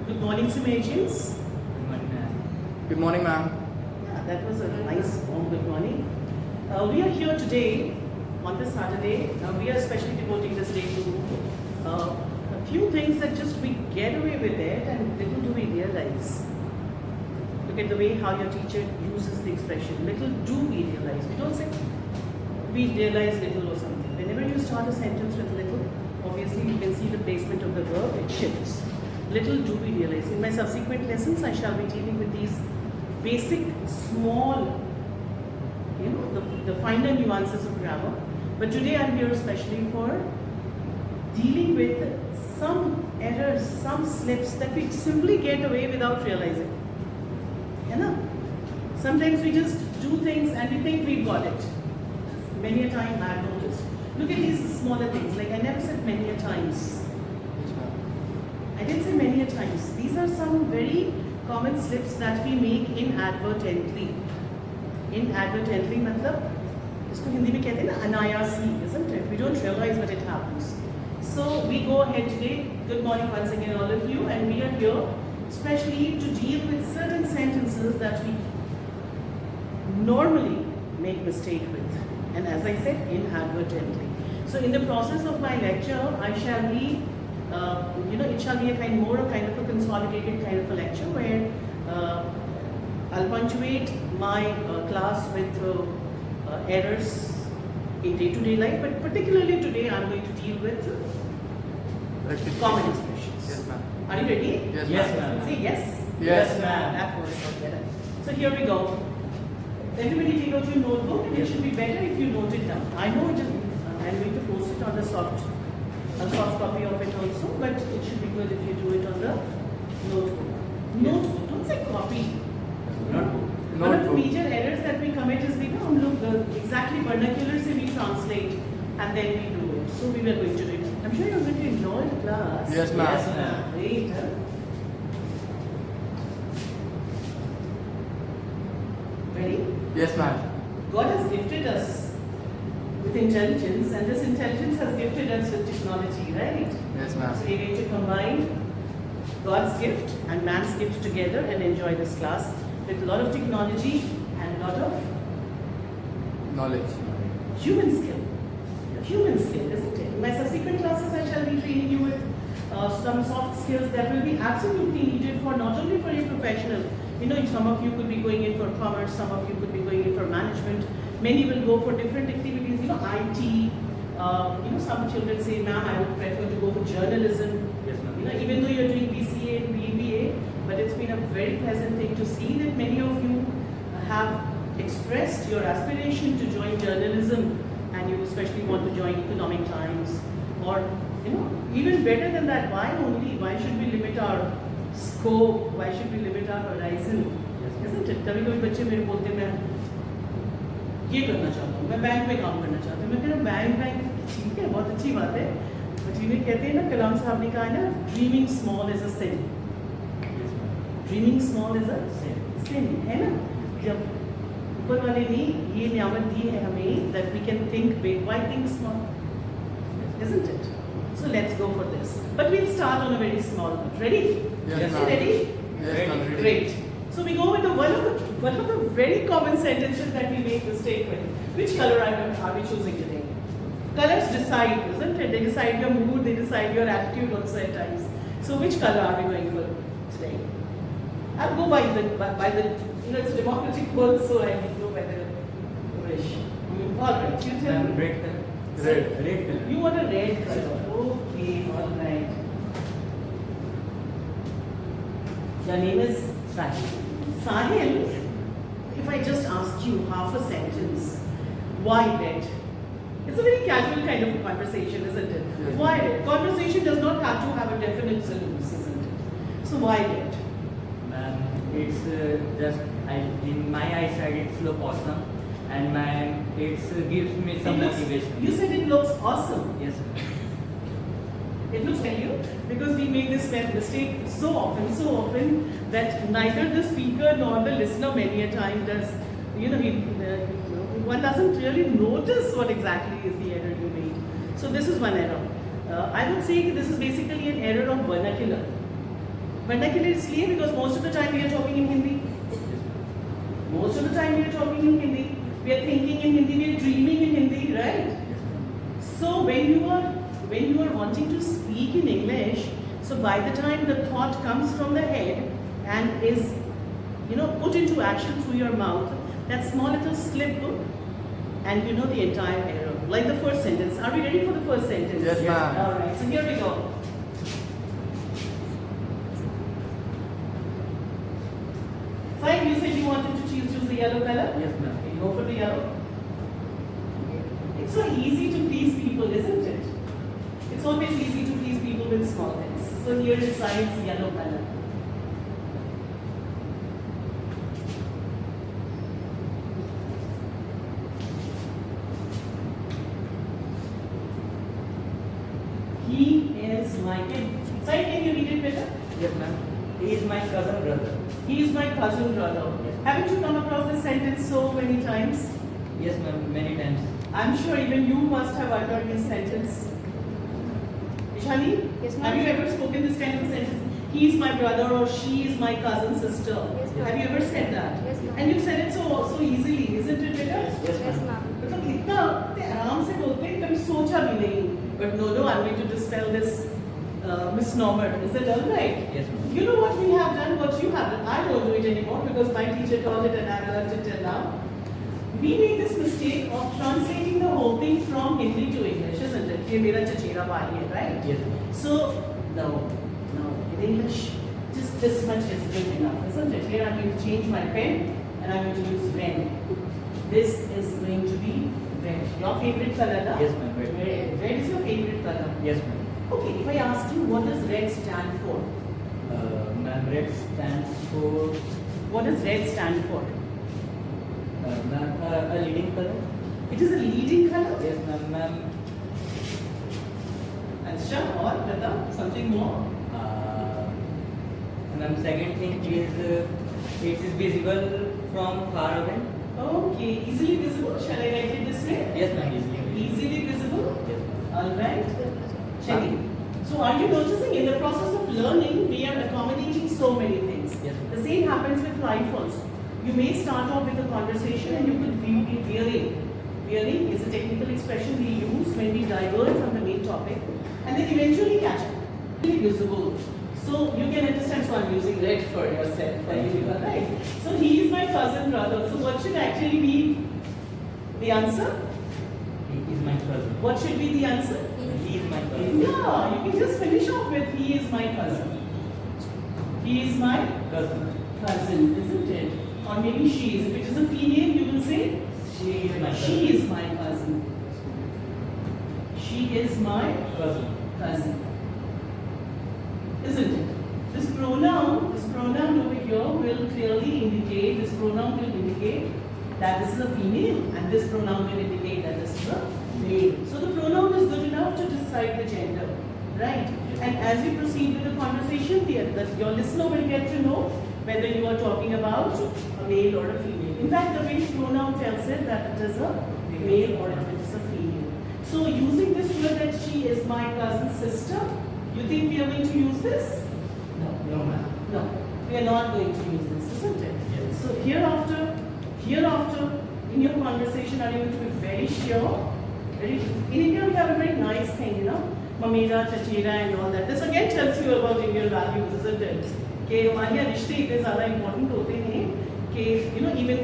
Good morning, CIMAGEs. Good morning, ma'am. Good morning, ma'am. Yeah, that was a nice warm good morning. We are here today on this Saturday. We are especially devoting this day to a few things that just we get away with it and little do we realize. Look at the way how your teacher uses the expression, little do we realize. We don't say we realize little or something. Whenever you start a sentence with little, obviously you can see the placement of the verb, it shifts. Little do we realize. In my subsequent lessons, I shall be dealing with these basic, small, the finer nuances of grammar. But today I'm here especially for dealing with some errors, some slips that we simply get away without realizing. You know? Sometimes we just do things and we think we've got it. Many a time I've noticed. Look at these smaller things. Like I never said many a times. I didn't say many a times. These are some very common slips that we make inadvertently. Inadvertently मतलब इसको हिंदी में कहते हैं ना अनायासी, isn't it? We don't realize but it happens. So we go ahead today. Good morning once again all of you, and we are here especially to deal with certain sentences that we normally make mistake with, and as I said, inadvertently. So in the process of my lecture, I shall be it shall be a kind of a consolidated kind of a lecture where I'll punctuate my class with errors in day-to-day life, but particularly today I'm going to deal with common expressions. Yes, ma'am. Are you ready? Yes, ma'am. Say yes. Yes, ma'am. That was so better. So here we go. Everybody take out your notebook, and it should be better if you note it down. I know it is, I'm going to post it on the soft copy of it also, but it should be good if you do it on the notebook. Notebook, don't say copy. Notebook. One of the major errors that we commit is हम लोग exactly vernacular से we translate and then we do it. So we were going to do it. I'm sure you're going to enjoy the class. Yes, ma'am. Yes, ma'am. Great. Huh? Ready? Yes, ma'am. God has gifted us with intelligence, and this intelligence has gifted us with technology, right? Yes, So ma'am. we're going to combine God's gift and man's gift together and enjoy this class with a lot of technology and a lot of Knowledge. human skill. Human skill, isn't it? In my subsequent classes, I shall be training you with some soft skills that will be absolutely needed for not only for your professional. Some of you could be going in for commerce, some of you could be going in for management. Many will go for different activities, IT. Some children say, ma'am, I would prefer to go for journalism. Yes, ma'am. Even though you're doing BCA and BBA, but it's been a very pleasant thing to see that many of you have expressed your aspiration to join journalism, and you especially want to join Economic Times, or even better than that, why should we limit our scope, why should we limit our horizon, isn't it? कभी कभी बच्चे मेरे बोलते हैं मैं ये करना चाहता हूँ, मैं बैंक में काम करना चाहता हूँ, मैं कह रहा हूँ बैंक ठीक है, बहुत अच्छी बात है, बट इन्हें कहते हैं ना, कलाम साहब ने कहा है ना, dreaming small is a sin. Dreaming small is a sin, है ना? जब ऊपर वाले ने ये नियामत दी है हमें that we can think big, why think small? Isn't it? So let's go for this. But we'll start on a very small note. Ready? Yes, You ma'am. ready? Yes, ma'am. Ready. Great. So we go with one of the very common sentences that we make mistake with. Which color are we choosing today? Colors decide, isn't it? They decide your mood, they decide your attitude also at times. So which color are we going for today? I'll go by the it's a democratic world, so I will go by the wish. All right, you tell Ma'am, me. red color. Red color. You want a red color. Okay, all right. Your name is Sahil. Sahil, if I just ask you half a sentence, why red? It's a very casual kind of a conversation, isn't it? Yes. Why red? Conversation does not have to have a definite solution, isn't it? So why red? Ma'am, it's just in my eyesight it's look awesome, and it gives me some motivation. You said it looks awesome. Yes, sir. It looks like you, because we make this mistake so often that neither the speaker nor the listener many a time does, one doesn't really notice what exactly is the error you made. So this is one error. I would say this is basically an error of vernacular. Vernacular इसलिए because most of the time we are talking in Hindi. Most of the time we are talking in Hindi. We are thinking in Hindi. We are dreaming in Hindi, right? So when you are wanting to speak in English, so by the time the thought comes from the head and is, put into action through your mouth, that small little slip, and you know the entire error. Like the first sentence. Are we ready for the first sentence? Yes, ma'am. All right. So here we go. Fine. You said you wanted to choose the yellow color. Yes, ma'am. Okay, go for the yellow. It's so easy to please people, isn't it? It's always easy to please people with small things. So here is science yellow color. He is my kid. Sorry, can you read it better? Yes, ma'am. He is my cousin brother. He is my cousin brother. Yes. Haven't you come across this sentence so many times? Yes, ma'am. Many times. I'm sure even you must have uttered this sentence. Ishani? Yes, ma'am. Have you ever spoken this kind of a sentence? He is my brother or she is my cousin sister. Yes, ma'am. Have you ever said that? Yes, ma'am. And you said it so easily, isn't it, Beta? Yes, Yes, ma'am. ma'am. मतलब इतना आराम से बोलते हैं कभी सोचा भी नहीं. But no, I'm going to dispel this misnomer. Is it all right? Yes, ma'am. You know what we have done, what you have done. I don't do it anymore because my teacher taught it and I've learned it till now. We made this mistake of translating the whole thing from Hindi to English, isn't it? ये मेरा चचेरा भाई है, right? Yes, ma'am. So, no. In English, just this much is good enough, isn't it? Here I'm going to change my pen and I'm going to use pen. This is going to be red. Your favorite color, na? Yes, ma'am. Red. Red. Red is your favorite color. Yes, ma'am. Okay, if I ask you, what does red stand for? Ma'am, red stands for What does red stand for? ma'am, a leading color. It is a leading color. Yes, ma'am. Acha, or Prata, something more? Ma'am, second thing is it is visible from far away. Okay, easily visible. Shall I write it this way? Yes, ma'am. Easily. Easily visible. Yes, ma'am. All right. Checking. So are you noticing in the process of learning, we are accommodating so many things. Yes. The same happens with life also. You may start off with a conversation and you could be veering. Veering is a technical expression we use when we divert from the main topic and then eventually catch up. Really visible. So you can understand, so I'm using red for yourself. You are right. So he is my cousin brother. So what should actually be the answer? He is my cousin. What should be the answer? He is my cousin. Yeah, you can just finish off with he is my cousin. He is my cousin, isn't it? Or maybe she is. If it is a female, you will say She is my cousin. she is my cousin. She is my cousin. Isn't it? This pronoun over here will clearly indicate, this pronoun will indicate that this is a female and this pronoun will indicate that this is a male. So the pronoun is good enough to decide the gender, right? And as you proceed with the conversation, your listener will get to know whether you are talking about a male or a female. In fact, the very pronoun tells it that it is a male or if it is a female. So using this word that she is my cousin's sister, you think we are going to use this? No, ma'am. No, we are not going to use this, isn't it? Yes. So hereafter, in your conversation, are you going to be very sure? In India, we have a very nice thing, Mamira, Chachira and all that. This again tells you about Indian values, isn't it? कि हमारे यहाँ रिश्ते इतने ज़्यादा important होते हैं कि even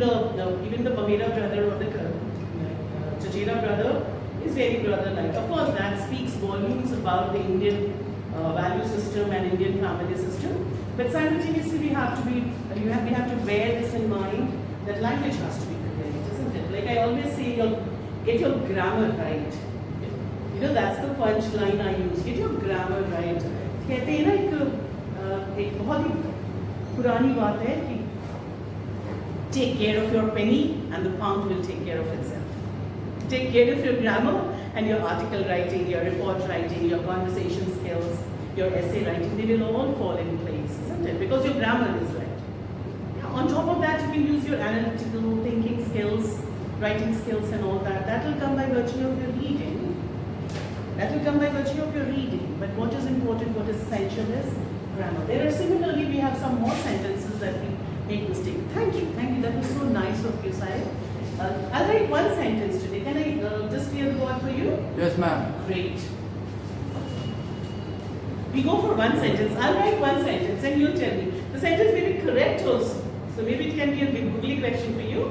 the Mamira brother or the Chachira brother is very brother-like. Of course, that speaks volumes about the Indian value system and Indian family system. But simultaneously, we have to bear this in mind that language has to be correct, isn't it? Like I always say, get your grammar right. That's the punch line I use. Get your grammar right. कहते हैं ना एक बहुत ही पुरानी बात है कि take care of your penny and the pound will take care of itself. Take care of your grammar and your article writing, your report writing, your conversation skills, your essay writing, they will all fall in place, isn't it? Because your grammar is right. On top of that, you can use your analytical thinking skills, writing skills and all that. That will come by virtue of your reading. But what is important, what is essential is grammar. There are similarly, we have some more sentences that we make mistake. Thank you. That was so nice of you, Sai. I'll write one sentence today. Can I just clear the board for you? Yes, ma'am. Great. We go for one sentence. I'll write one sentence and you'll tell me. The sentence may be correct also. So maybe it can be a googly question for you.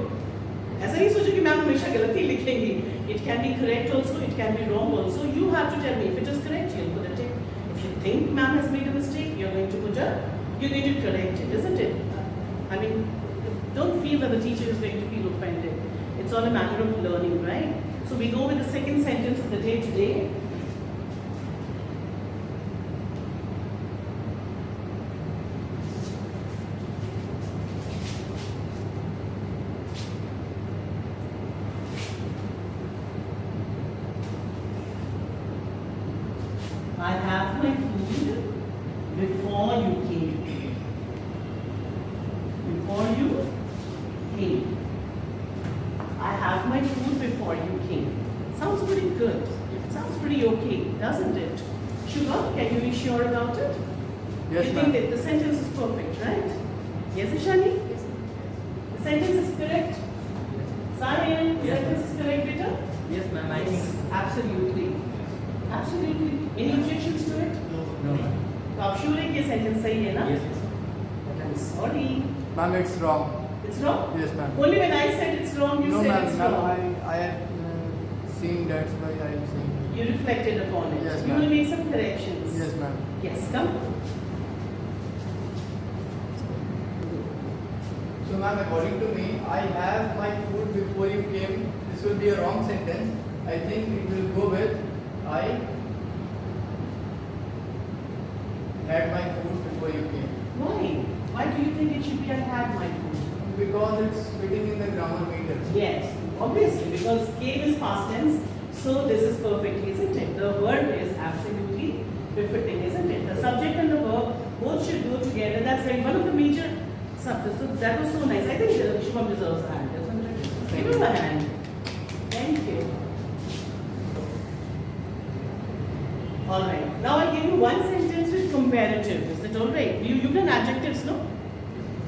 ऐसा नहीं सोचो कि ma'am हमेशा गलती लिखेंगी. It can be correct also, it can be wrong also. You have to tell me. If it is correct, you'll put a tick. If you think ma'am has made a mistake, you're going to correct it, isn't it? I mean, don't feel that the teacher is going to feel offended. It's all a matter of learning, right? So we go with the second sentence of the day today. I have my food before you came. Before you came. I have my food before you came. Sounds pretty good. Sounds pretty okay, doesn't it? Sugar, can you be sure about it? Yes, you ma'am. think that the sentence is perfect, right? Yes, Ishani? Yes, ma'am. The sentence is correct? Sayan, the Yes, sentence is correct, beta? Yes, ma'am. I think. Absolutely. Absolutely. Any objections to it? No, ma'am. तो आप sure है कि sentence सही है ना? Yes, yes. I'm sorry. Ma'am, it's wrong. It's wrong? Yes, ma'am. Only when I said it's wrong, you No, said ma'am. it's Ma'am, wrong. I have seen, that's why I am saying. You reflected upon it. Yes, You ma'am. will make some corrections. Yes, ma'am. Yes, come. So, ma'am, according to me, I have my food before you came. This will be a wrong sentence. I think it will go with I had my food before you came. Why? Why do you think it should be I had my food? Because it's fitting in the grammar meter. Yes, obviously, because came is past tense, so this is perfectly, isn't it? The verb is absolutely befitting, isn't it? The subject and the verb both should go together. That's like one of the major subjects. So that was so nice. I think Shubham deserves a hand, doesn't it? Thank Give you. him a hand. Thank you. All right. Now I give you one sentence with comparative. Is it all right? You've done adjectives, no?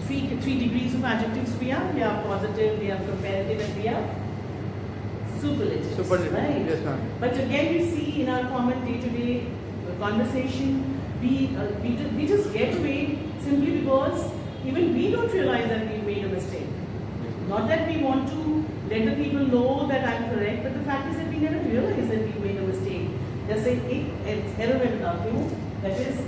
Three degrees of adjectives we have. We have positive, we have comparative, and we have superlatives. Superlative. Right? Yes, ma'am. But again, we see in our common day-to-day conversation, we just get away simply because even we don't realize that we made a mistake. Not that we want to let the people know that I'm correct, but the fact is that we never realize that we made a mistake. जैसे एक error मैं बताती हूँ, that is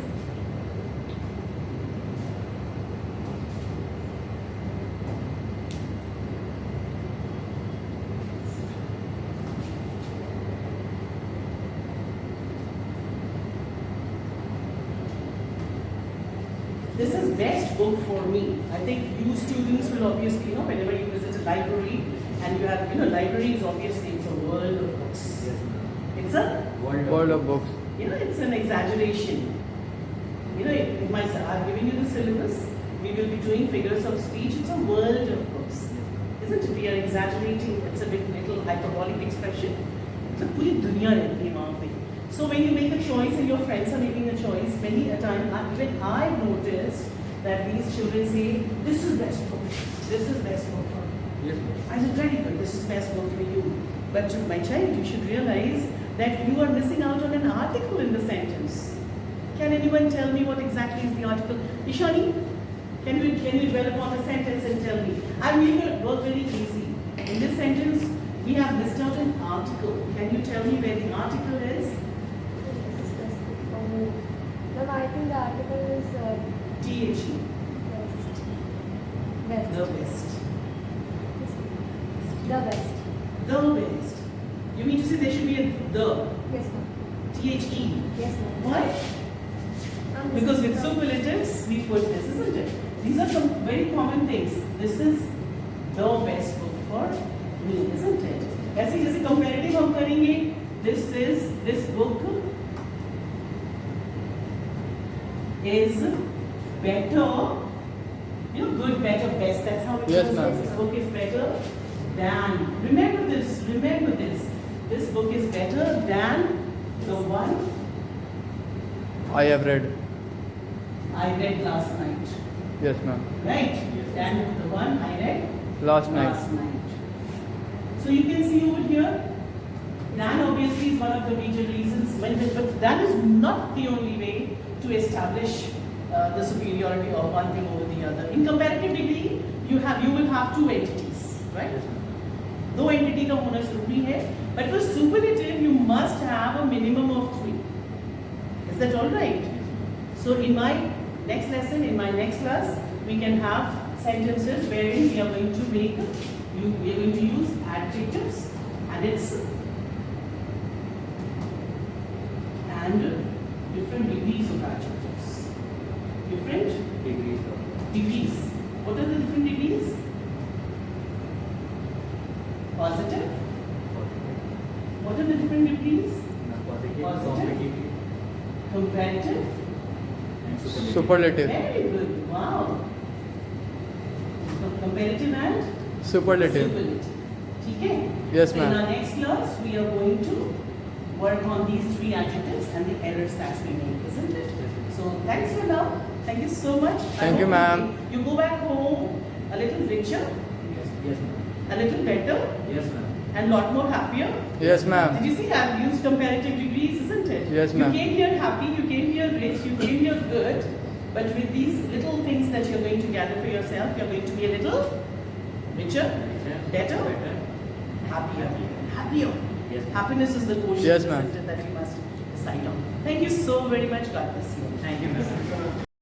this is best book for me. I think you students will obviously know whenever you visit a library and you have, libraries obviously it's a world of books. Yes, ma'am. It's a World of books. it's an exaggeration. I've given you the syllabus. We will be doing figures of speech. It's a world of books. Isn't it? We are exaggerating. It's a bit little hyperbolic expression. So, पूरी दुनिया रहती है वहाँ पे. So when you make a choice and your friends are making a choice, many a time, even I've noticed that these children say, this is best book. This is best book for me. Yes, ma'am. I said, very good, this is best book for you. But to my child, you should realize that you are missing out on an article in the sentence. Can anyone tell me what exactly is the article? Ishani, can you dwell upon the sentence and tell me? I'm making it work very easy. In this sentence, we have missed out an article. Can you tell me where the article is? This is specific for me. Ma'am, I think the article is THE. best. The best. The best. The best. You mean to say there should be a the? Yes, ma'am. THE. Yes, ma'am. Why? Ma'am, this Because is with the- superlatives, we put this, isn't it? These are some very common things. This is the best book for me, isn't it? ऐसे जैसे comparative हम करेंगे, this book is better, good, better, best. That's how it Yes, goes. ma'am. This book is better than. Remember this. This book is better than the one I have read. I read last night. Yes, ma'am. Right? Yes. And the one I read Last night. last night. So you can see over here, that obviously is one of the major reasons, but that is not the only way to establish the superiority of one thing over the other. In comparative degree, you will have two entities, right? दो entity का होना जरूरी है, but for superlative you must have a minimum of 3. Is that all right? So in my next lesson, in my next class, we can have sentences wherein we are going to make, we are going to use adjectives and different degrees of adjectives. Different degrees. What are the different degrees? Positive. What are the different degrees? Positive. Comparative. Superlative. Very good. Wow. Comparative and Superlative. ठीक है? Yes, So ma'am. in our next class, we are going to work on these 3 adjectives and the errors that we make, isn't it? So thanks for now. Thank you so much. I Thank you, hope ma'am. You go back home a little richer, Yes, ma'am. a little better, Yes, ma'am. and lot more happier. Yes, ma'am. Did you see I've used comparative degrees, isn't it? Yes, ma'am. You came here happy, you came here rich, you came here good, but with these little things that you're going to gather for yourself, you're going to be a little richer, better, happier. Happier. Yes. Happiness is the quotient, Yes, ma'am. isn't it, that we must decide on. Thank you so very much. God bless you. Thank you, ma'am.